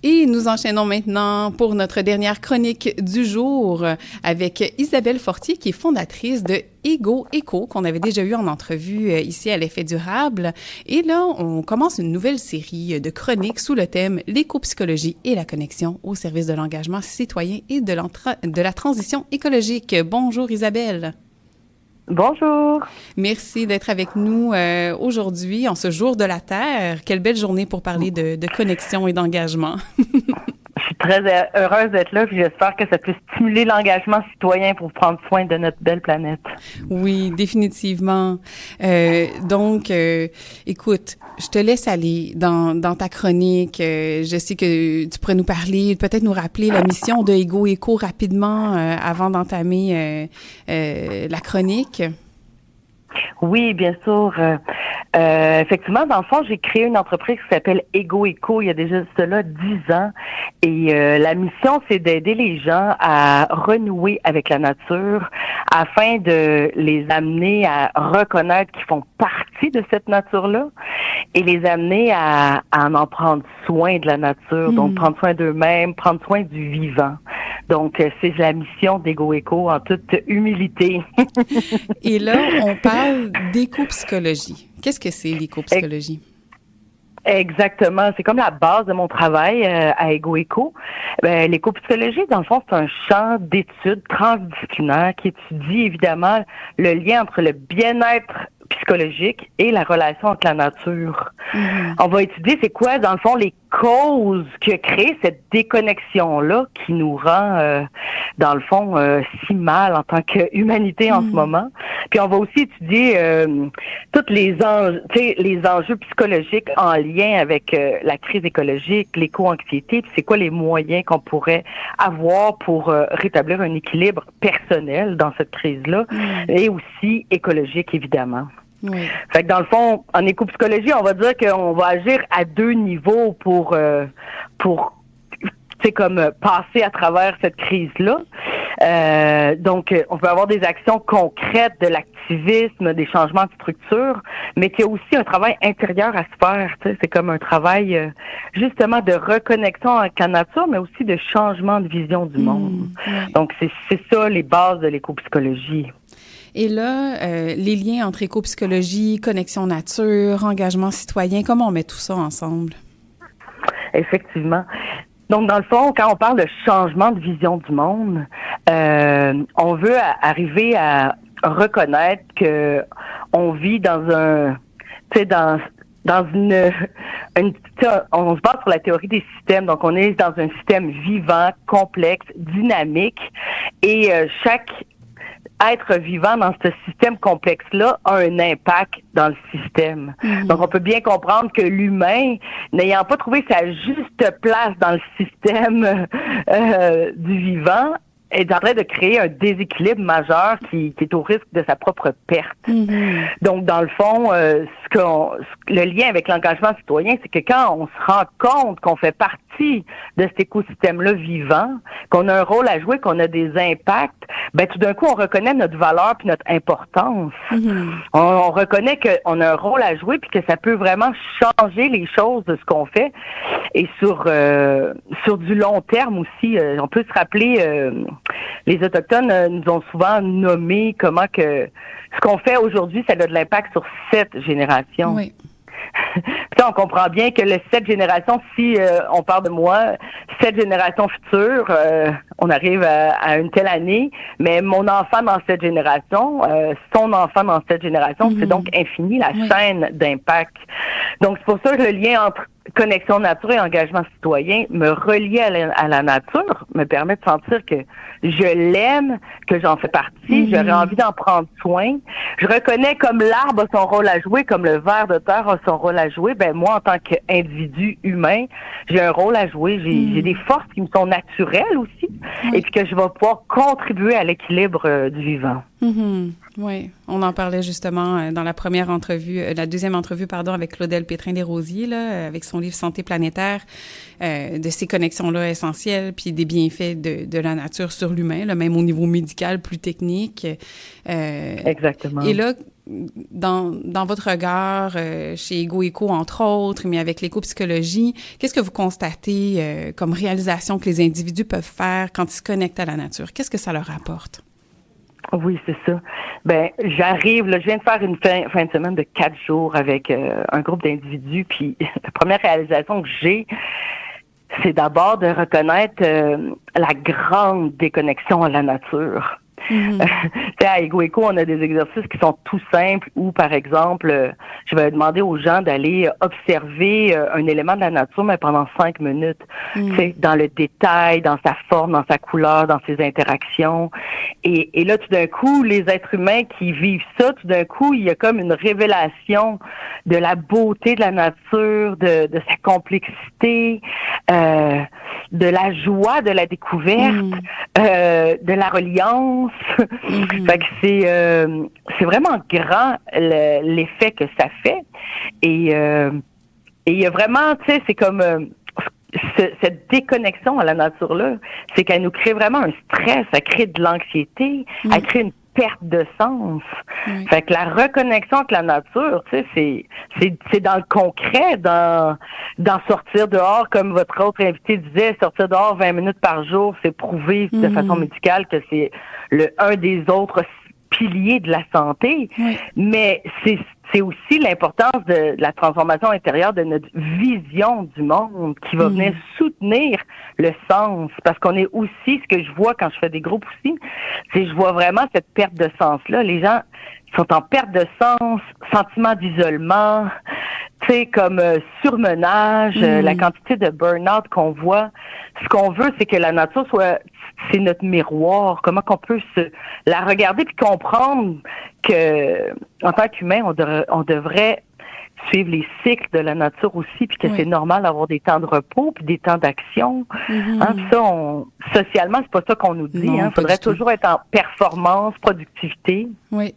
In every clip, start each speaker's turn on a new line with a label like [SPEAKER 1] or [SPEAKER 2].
[SPEAKER 1] Et nous enchaînons maintenant pour notre dernière chronique du jour avec Isabelle Fortier, qui est fondatrice de Ego Eco, qu'on avait déjà eu en entrevue ici à l'Effet durable. Et là, on commence une nouvelle série de chroniques sous le thème « L'éco-psychologie et la connexion au service de l'engagement citoyen et de la transition écologique ». Bonjour Isabelle.
[SPEAKER 2] Bonjour.
[SPEAKER 1] Merci d'être avec nous aujourd'hui, en ce jour de la Terre. Quelle belle journée pour parler de connexion et d'engagement.
[SPEAKER 2] Je suis très heureuse d'être là, puis j'espère que ça peut stimuler l'engagement citoyen pour prendre soin de notre belle planète.
[SPEAKER 1] Oui, définitivement. Donc, écoute, je te laisse aller dans ta chronique. Je sais que tu pourrais nous parler, peut-être nous rappeler la mission de Ego Eco rapidement avant d'entamer la chronique.
[SPEAKER 2] Oui, bien sûr. Effectivement, dans le fond, j'ai créé une entreprise qui s'appelle Ego Eco il y a déjà cela 10 ans. Et la mission, c'est d'aider les gens à renouer avec la nature afin de les amener à reconnaître qu'ils font partie de cette nature-là et les amener à en prendre soin de la nature, donc prendre soin d'eux-mêmes, prendre soin du vivant. Donc, c'est la mission d'Ego Eco en toute humilité.
[SPEAKER 1] Et là, on parle d'éco-psychologie. Qu'est-ce que c'est l'éco-psychologie?
[SPEAKER 2] Exactement. C'est comme la base de mon travail à Ego Eco. L'éco-psychologie, dans le fond, c'est un champ d'études transdisciplinaire qui étudie évidemment le lien entre le bien-être psychologique et la relation entre la nature. On va étudier c'est quoi, dans le fond, les causes qui ont créé cette déconnexion-là qui nous rend, dans le fond, si mal en tant qu'humanité en ce moment. Puis on va aussi étudier tous les enjeux psychologiques en lien avec la crise écologique, l'éco-anxiété, puis c'est quoi les moyens qu'on pourrait avoir pour rétablir un équilibre personnel dans cette crise-là et aussi écologique, évidemment.
[SPEAKER 1] Oui.
[SPEAKER 2] Fait que dans le fond, en éco-psychologie, on va dire qu'on va agir à 2 niveaux pour comme passer à travers cette crise-là. Donc, on peut avoir des actions concrètes, de l'activisme, des changements de structure, mais qu'il y a aussi un travail intérieur à se faire. C'est comme un travail justement de reconnexion avec la nature, mais aussi de changement de vision du monde. Donc, c'est ça les bases de l'éco-psychologie.
[SPEAKER 1] Et là, les liens entre éco-psychologie, connexion nature, engagement citoyen, comment on met tout ça ensemble?
[SPEAKER 2] Effectivement. Donc, dans le fond, quand on parle de changement de vision du monde, on veut arriver à reconnaître que on vit dans on se base sur la théorie des systèmes. Donc, on est dans un système vivant, complexe, dynamique, et chaque être vivant dans ce système complexe-là a un impact dans le système. Donc, on peut bien comprendre que l'humain, n'ayant pas trouvé sa juste place dans le système du vivant, est en train de créer un déséquilibre majeur qui est au risque de sa propre perte. Donc, dans le fond, le lien avec l'engagement citoyen, c'est que quand on se rend compte qu'on fait partie de cet écosystème-là vivant, qu'on a un rôle à jouer, qu'on a des impacts, ben tout d'un coup, on reconnaît notre valeur puis notre importance. On reconnaît qu'on a un rôle à jouer puis que ça peut vraiment changer les choses de ce qu'on fait. Et sur du long terme aussi, on peut se rappeler, les Autochtones nous ont souvent nommé comment que ce qu'on fait aujourd'hui, ça a de l'impact sur 7 générations.
[SPEAKER 1] Oui.
[SPEAKER 2] Puis on comprend bien que les 7 générations, si on parle de moi, 7 générations futures, on arrive à une telle année, mais mon enfant dans cette génération, son enfant dans cette génération, c'est donc infini, la chaîne d'impact. Donc c'est pour ça que le lien entre connexion nature et engagement citoyen, me relier à la nature, me permet de sentir que je l'aime, que j'en fais partie, j'aurais envie d'en prendre soin. Je reconnais comme l'arbre a son rôle à jouer, comme le ver de terre a son rôle à jouer, ben moi, en tant qu'individu humain, j'ai un rôle à jouer. J'ai des forces qui me sont naturelles aussi, et puis que je vais pouvoir contribuer à l'équilibre du vivant.
[SPEAKER 1] Oui, on en parlait justement dans la deuxième entrevue, avec Claudel Pétrin-Desrosiers, là, avec son livre Santé planétaire, de ces connexions-là essentielles, puis des bienfaits de la nature sur l'humain, là, même au niveau médical, plus technique.
[SPEAKER 2] Exactement.
[SPEAKER 1] Et là, dans votre regard, chez Ego Eco, entre autres, mais avec l'éco-psychologie, qu'est-ce que vous constatez comme réalisation que les individus peuvent faire quand ils se connectent à la nature? Qu'est-ce que ça leur apporte?
[SPEAKER 2] Oui, c'est ça. J'arrive, là, je viens de faire une fin de semaine de 4 jours avec un groupe d'individus, puis la première réalisation que j'ai, c'est d'abord de reconnaître la grande déconnexion à la nature. À Ego Eco, on a des exercices qui sont tout simples où, par exemple, je vais demander aux gens d'aller observer un élément de la nature, mais pendant 5 minutes, dans le détail, dans sa forme, dans sa couleur, dans ses interactions. Et là, tout d'un coup, les êtres humains qui vivent ça, tout d'un coup, il y a comme une révélation de la beauté de la nature, de sa complexité, de la joie de la découverte, de la reliance. Fait que c'est vraiment grand l'effet que ça fait. Et il y a vraiment, tu sais, c'est comme cette déconnexion à la nature-là, c'est qu'elle nous crée vraiment un stress, elle crée de l'anxiété, elle crée une perte de sens. Fait que la reconnexion avec la nature, tu sais, c'est dans le concret, dans sortir dehors, comme votre autre invité disait, sortir dehors 20 minutes par jour, c'est prouvé de façon médicale que c'est un des autres piliers de la santé. Mais c'est aussi l'importance de la transformation intérieure de notre vision du monde qui va venir soutenir le sens. Parce qu'on est aussi, ce que je vois quand je fais des groupes aussi, c'est je vois vraiment cette perte de sens-là. Les gens sont en perte de sens, sentiment d'isolement, tu sais, comme surmenage, la quantité de burn-out qu'on voit. Ce qu'on veut, c'est que la nature c'est notre miroir. Comment qu'on peut la regarder puis comprendre que, en tant qu'humain, on devrait suivre les cycles de la nature aussi, puis que c'est normal d'avoir des temps de repos puis des temps d'action. Puis ça, socialement, c'est pas ça qu'on nous dit. Il faudrait toujours être en performance, productivité.
[SPEAKER 1] Oui.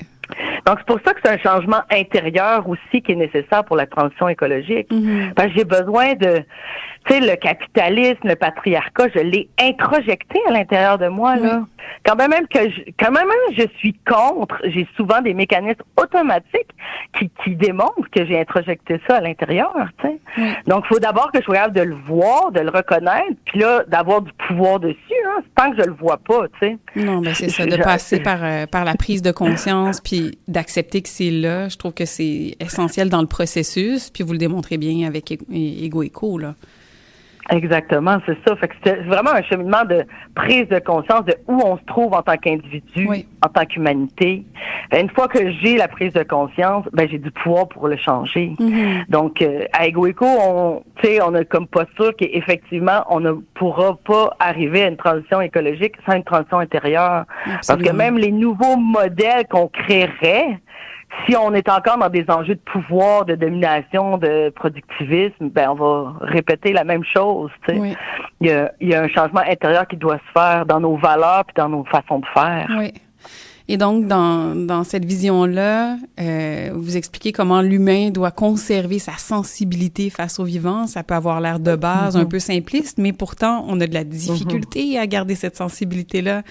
[SPEAKER 2] Donc, c'est pour ça que c'est un changement intérieur aussi qui est nécessaire pour la transition écologique. Parce que j'ai besoin de, tu sais, le capitalisme, le patriarcat, je l'ai introjecté à l'intérieur de moi, là. Quand même je suis contre, j'ai souvent des mécanismes automatiques qui démontrent que j'ai introjecté ça à l'intérieur, tu sais. Donc, il faut d'abord que je sois capable de le voir, de le reconnaître, puis là, d'avoir du pouvoir dessus, hein, tant que je le vois pas, tu sais.
[SPEAKER 1] Non, ben c'est ça, de passer par la prise de conscience, puis d'accepter que c'est là. Je trouve que c'est essentiel dans le processus, puis vous le démontrez bien avec Ego Eco, là.
[SPEAKER 2] Exactement, c'est ça. Fait que c'est vraiment un cheminement de prise de conscience de où on se trouve en tant qu'individu, en tant qu'humanité. Une fois que j'ai la prise de conscience, j'ai du pouvoir pour le changer. Donc, à Ego Eco, on a comme posture qu'effectivement, on ne pourra pas arriver à une transition écologique sans une transition intérieure. Absolument. Parce que même les nouveaux modèles qu'on créerait, si on est encore dans des enjeux de pouvoir, de domination, de productivisme, on va répéter la même chose. Tu sais. Il y a un changement intérieur qui doit se faire dans nos valeurs puis dans nos façons de faire.
[SPEAKER 1] Oui. Et donc, dans cette vision-là, vous expliquez comment l'humain doit conserver sa sensibilité face au vivant. Ça peut avoir l'air de base, un peu simpliste, mais pourtant, on a de la difficulté à garder cette sensibilité-là.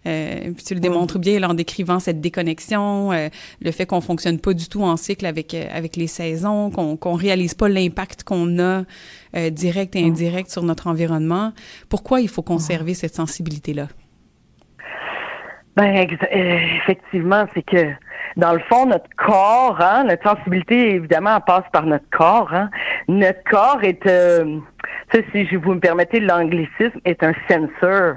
[SPEAKER 1] Puis tu le démontres bien là, en décrivant cette déconnexion, le fait qu'on fonctionne pas du tout en cycle avec les saisons, qu'on réalise pas l'impact qu'on a direct et indirect sur notre environnement. Pourquoi il faut conserver cette sensibilité-là?
[SPEAKER 2] Effectivement, c'est que dans le fond, notre corps, notre sensibilité, évidemment, elle passe par notre corps. Notre corps est, si vous me permettez l'anglicisme, est un sensor.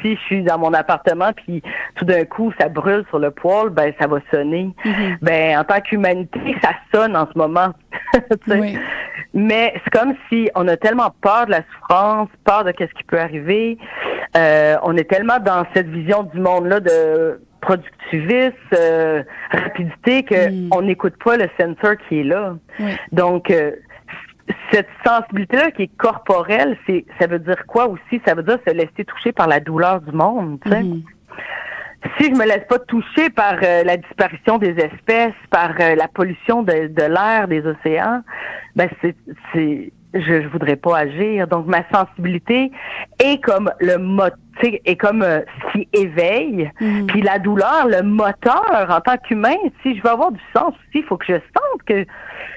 [SPEAKER 2] Si je suis dans mon appartement puis tout d'un coup ça brûle sur le poêle, ça va sonner. En tant qu'humanité, ça sonne en ce moment. Mais c'est comme si on a tellement peur de la souffrance, peur de qu'est-ce qui peut arriver. On est tellement dans cette vision du monde-là de productivisme, rapidité, qu'on n'écoute pas le sensor qui est là. Donc, cette sensibilité-là qui est corporelle, ça veut dire quoi aussi? Ça veut dire se laisser toucher par la douleur du monde, tu sais. si je me laisse pas toucher par la disparition des espèces, par la pollution de l'air, des océans, ben je voudrais pas agir. Donc ma sensibilité est comme le moteur, est comme ce qui éveille. Puis la douleur, le moteur en tant qu'humain. Si je veux avoir du sens aussi, il faut que je sente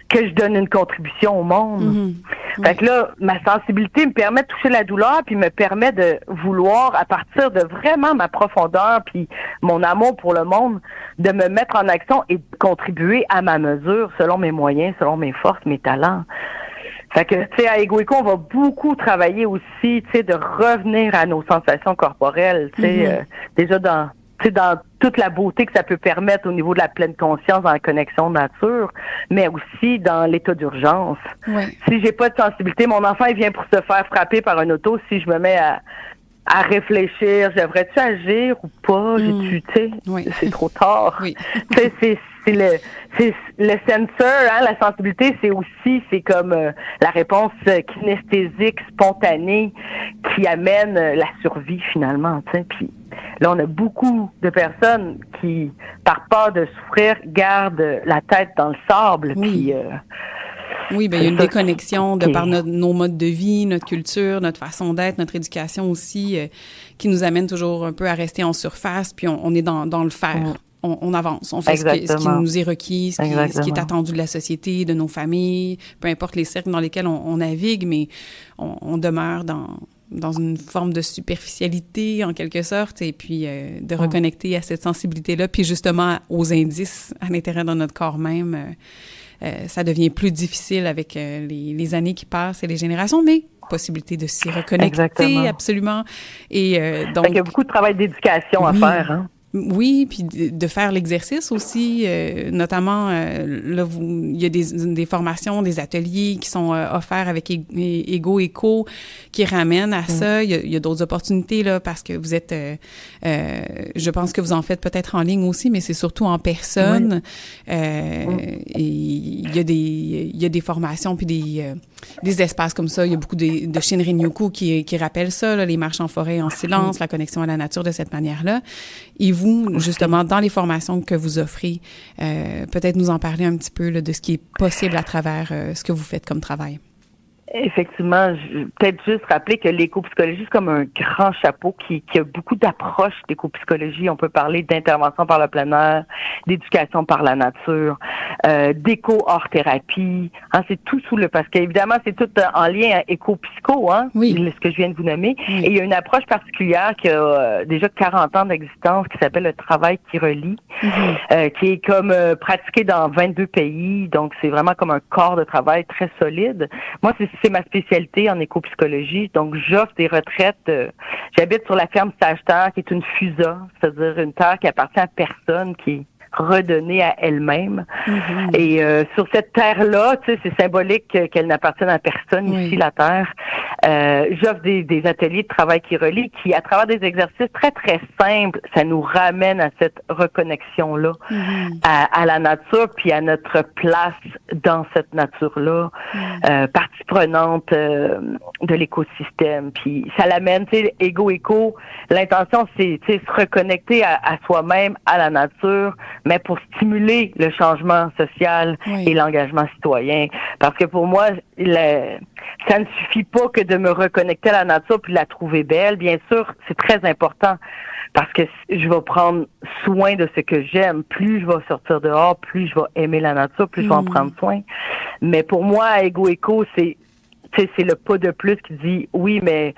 [SPEAKER 2] que je donne une contribution au monde. Fait que là, ma sensibilité me permet de toucher la douleur, puis me permet de vouloir, à partir de vraiment ma profondeur, puis mon amour pour le monde, de me mettre en action et de contribuer à ma mesure, selon mes moyens, selon mes forces, mes talents. Fait que, tu sais, à Ego Eco, on va beaucoup travailler aussi, tu sais, de revenir à nos sensations corporelles, tu sais, déjà dans toute la beauté que ça peut permettre au niveau de la pleine conscience dans la connexion nature, mais aussi dans l'état d'urgence.
[SPEAKER 1] Ouais.
[SPEAKER 2] Si j'ai pas de sensibilité, mon enfant, il vient pour se faire frapper par un auto, si je me mets à réfléchir, devrais-tu agir ou pas? J'ai-tu, tu sais, c'est trop tard.
[SPEAKER 1] Oui.
[SPEAKER 2] Tu sais, c'est le sensor, hein, la sensibilité, c'est comme la réponse kinesthésique, spontanée, qui amène la survie finalement, tu sais. Puis là, on a beaucoup de personnes qui, par peur de souffrir, gardent la tête dans le sable. Puis
[SPEAKER 1] oui, ben il y a une déconnexion de par nos modes de vie, notre culture, notre façon d'être, notre éducation aussi, qui nous amène toujours un peu à rester en surface, puis on est dans le faire. On avance, on fait ce qui nous est requis, ce qui est attendu de la société, de nos familles, peu importe les cercles dans lesquels on navigue, mais on demeure dans une forme de superficialité, en quelque sorte, et puis de reconnecter à cette sensibilité-là, puis justement aux indices à l'intérieur de notre corps même. Ça devient plus difficile avec les années qui passent et les générations, mais possibilité de s'y reconnecter, absolument. Et donc,
[SPEAKER 2] il y a beaucoup de travail d'éducation à faire, hein?
[SPEAKER 1] Oui, puis de faire l'exercice aussi, notamment, là, il y a des formations, des ateliers qui sont offerts avec Ego Eco qui ramènent à ça. Il y a d'autres opportunités, là, parce que vous êtes, je pense que vous en faites peut-être en ligne aussi, mais c'est surtout en personne. Et il y a des formations puis des espaces comme ça. Il y a beaucoup de Shinrin-yoku qui rappellent ça, là, les marches en forêt en silence, la connexion à la nature de cette manière-là. Et vous, justement, dans les formations que vous offrez, peut-être nous en parler un petit peu là, de ce qui est possible à travers ce que vous faites comme travail.
[SPEAKER 2] Effectivement, peut-être juste rappeler que l'éco-psychologie, c'est comme un grand chapeau qui a beaucoup d'approches d'éco-psychologie. On peut parler d'intervention par le plein air, d'éducation par la nature, d'éco-hors-thérapie. Hein, c'est tout parce qu'évidemment, c'est tout en lien à éco-psycho, hein, ce que je viens de vous nommer. Oui. Et il y a une approche particulière qui a déjà 40 ans d'existence qui s'appelle le travail qui relie, qui est comme pratiqué dans 22 pays. Donc, c'est vraiment comme un corps de travail très solide. Moi, c'est ma spécialité en éco-psychologie. Donc, j'offre des retraites. J'habite sur la ferme Sage-Terre, qui est une FUSA, c'est-à-dire une terre qui appartient à personne, qui est redonnée à elle-même. Et sur cette terre-là, tu sais, c'est symbolique qu'elle n'appartienne à personne ici, la terre. J'offre des ateliers de travail qui relient, qui, à travers des exercices très, très simples, ça nous ramène à cette reconnexion-là, à la nature, puis à notre place dans cette nature-là, partie prenante de l'écosystème. Puis ça l'amène, tu sais, Ego Eco, l'intention, c'est, tu sais, se reconnecter à soi-même, à la nature, mais pour stimuler le changement social et l'engagement citoyen. Parce que pour moi, ça ne suffit pas que de me reconnecter à la nature puis de la trouver belle. Bien sûr, c'est très important parce que je vais prendre soin de ce que j'aime. Plus je vais sortir dehors, plus je vais aimer la nature, plus je vais en prendre soin. Mais pour moi, à Ego Eco, c'est le pas de plus qui dit oui, mais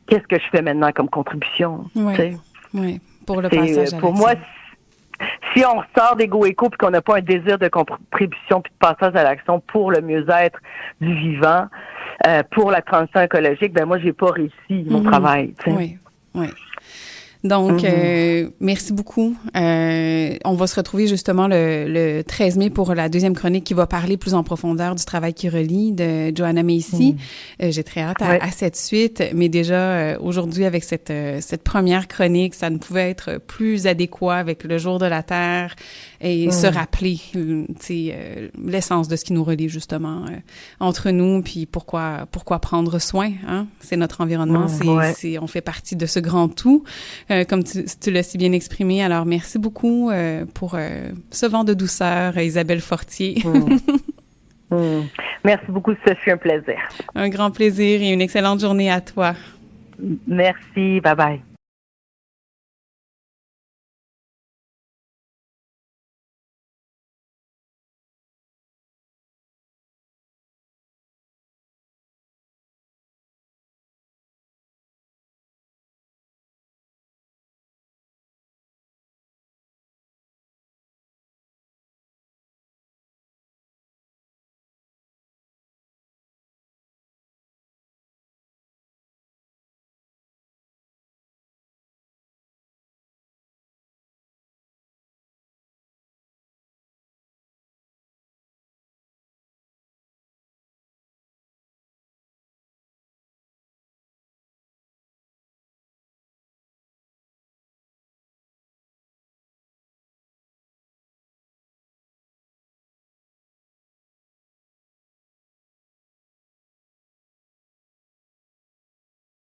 [SPEAKER 2] qu'est-ce que je fais maintenant comme contribution?
[SPEAKER 1] Oui, pour le passage à
[SPEAKER 2] pour moi, si on ressort d'Ego Eco puis qu'on n'a pas un désir de contribution puis de passage à l'action pour le mieux-être du vivant, pour la transition écologique, ben moi, j'ai pas réussi mon travail.
[SPEAKER 1] Oui. Donc, merci beaucoup. On va se retrouver justement le 13 mai pour la deuxième chronique qui va parler plus en profondeur du travail qui relie de Joanna Macy. J'ai très hâte à cette suite, mais déjà aujourd'hui avec cette première chronique, ça ne pouvait être plus adéquat avec le jour de la Terre et se rappeler l'essence de ce qui nous relie justement entre nous, puis pourquoi prendre soin, hein? C'est notre environnement, on fait partie de ce grand tout. comme tu l'as si bien exprimé. Alors, merci beaucoup pour ce vent de douceur, Isabelle Fortier.
[SPEAKER 2] Merci beaucoup, ce fut un plaisir.
[SPEAKER 1] Un grand plaisir et une excellente journée à toi.
[SPEAKER 2] Merci, bye bye.